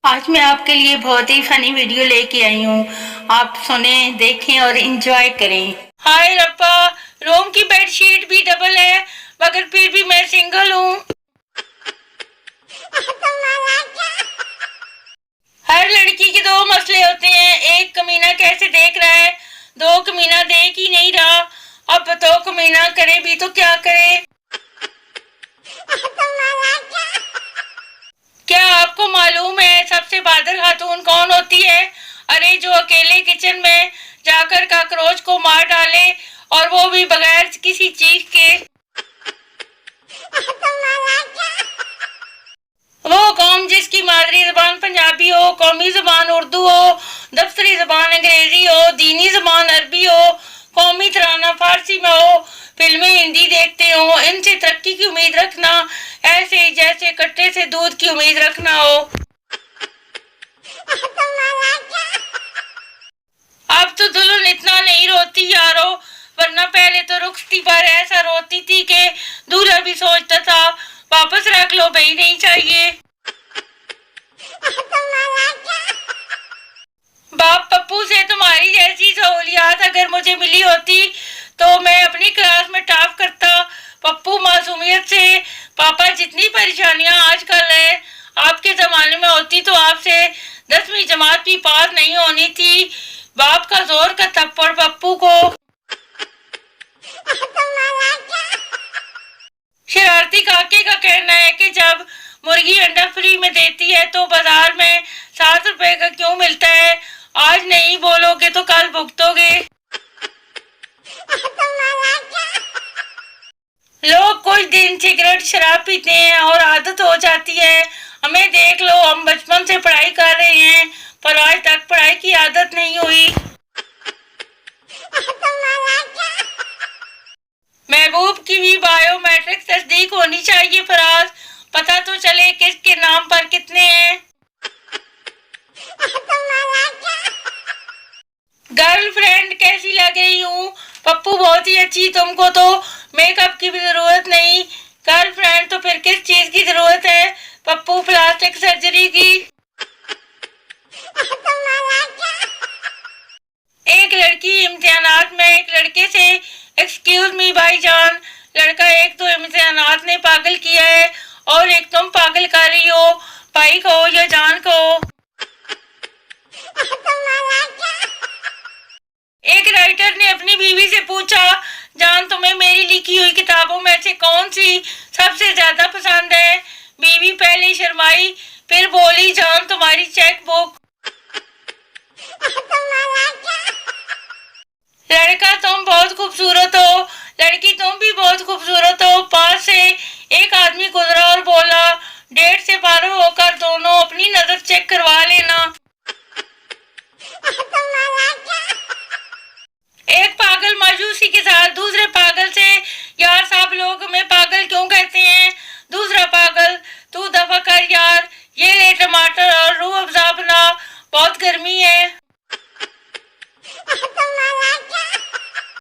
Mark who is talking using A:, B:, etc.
A: आज मैं आपके लिए बहुत ही फनी वीडियो लेके आई हूँ। आप सुने, देखें और एंजॉय करें। हाय रब्बा, रूम की बेडशीट भी डबल है मगर फिर भी मैं सिंगल हूँ। हर लड़की के दो मसले होते हैं, एक कमीना कैसे देख रहा है, दो कमीना देख ही नहीं रहा। अब बताओ कमीना करे भी तो क्या करे। क्या आपको मालूम है सबसे बहादुर खातून कौन होती है? अरे जो अकेले किचन में जाकर कॉकरोच को मार डाले, और वो भी बगैर किसी चीज के। वो कौम जिसकी मादरी जबान पंजाबी हो, कौमी जबान उर्दू हो, दफ्तरी जबान अंग्रेजी हो, दीनी जबान अरबी हो, कौमी तराना फारसी में हो, फिल्में हिंदी देखते हो, इनसे तरक्की की उम्मीद रखना ऐसे ही जैसे कट्टे से दूध की उम्मीद रखना हो। अब तो दुल्हन इतना नहीं रोती यारो, वरना पहले तो रुखसती पर ऐसा रोती थी कि दूल्हा भी सोचता था वापस रख लो भाई, नहीं चाहिए। बाप पप्पू से तुम्हारी जैसी सहूलियात अगर मुझे मिली होती तो मैं अपनी क्लास में टॉप करता। पप्पू मासूमियत से पापा जितनी परेशानियां आजकल है आपके जमाने में होती तो आपसे 10वीं जमात भी पास नहीं होनी थी। बाप का जोर का थप्पड़ पप्पू को। शरारती काके का कहना है कि जब मुर्गी अंडा फ्री में देती है तो बाजार में 7 रुपए का क्यों मिलता है? आज नहीं बोलोगे तो कल भुगतोगे। लोग कुछ दिन सिगरेट शराब पीते हैं और आदत हो जाती है। हमें देख लो, हम बचपन से पढ़ाई कर रहे हैं पर आज तक पढ़ाई की आदत नहीं हुई। महबूब की भी बायोमेट्रिक तस्दीक होनी चाहिए फराज, पता तो चले किसके नाम पर कितने हैं। गर्लफ्रेंड कैसी लग रही हूँ? पप्पू बहुत ही अच्छी, तुमको तो मेकअप की भी जरूरत नहीं। गर्लफ्रेंड तो फिर किस चीज की जरूरत है? पप्पू प्लास्टिक सर्जरी की। एक लड़की इम्तिहानात में एक लड़के से एक्सक्यूज मी भाईजान, लड़का एक तो इम्तिहानात ने पागल किया है और एक तुम पागल कर रही हो, भाई को या जान को। एक राइटर ने अपनी बीवी से पूछा, जान तुम्हें मेरी लिखी हुई किताबों में से कौन सी सबसे ज्यादा पसंद है? बीवी पहले शर्माई फिर बोली, जान तुम्हारी चेक बुक। लड़का तुम बहुत खूबसूरत हो, लड़की तुम भी बहुत खूबसूरत हो। पास से एक आदमी गुजरा और बोला, डेट से पार होकर दोनों अपनी नजर चेक करवा लेना। एक पागल मायूसी के साथ दूसरे पागल से, यार साहब लोग हमें पागल क्यों कहते हैं?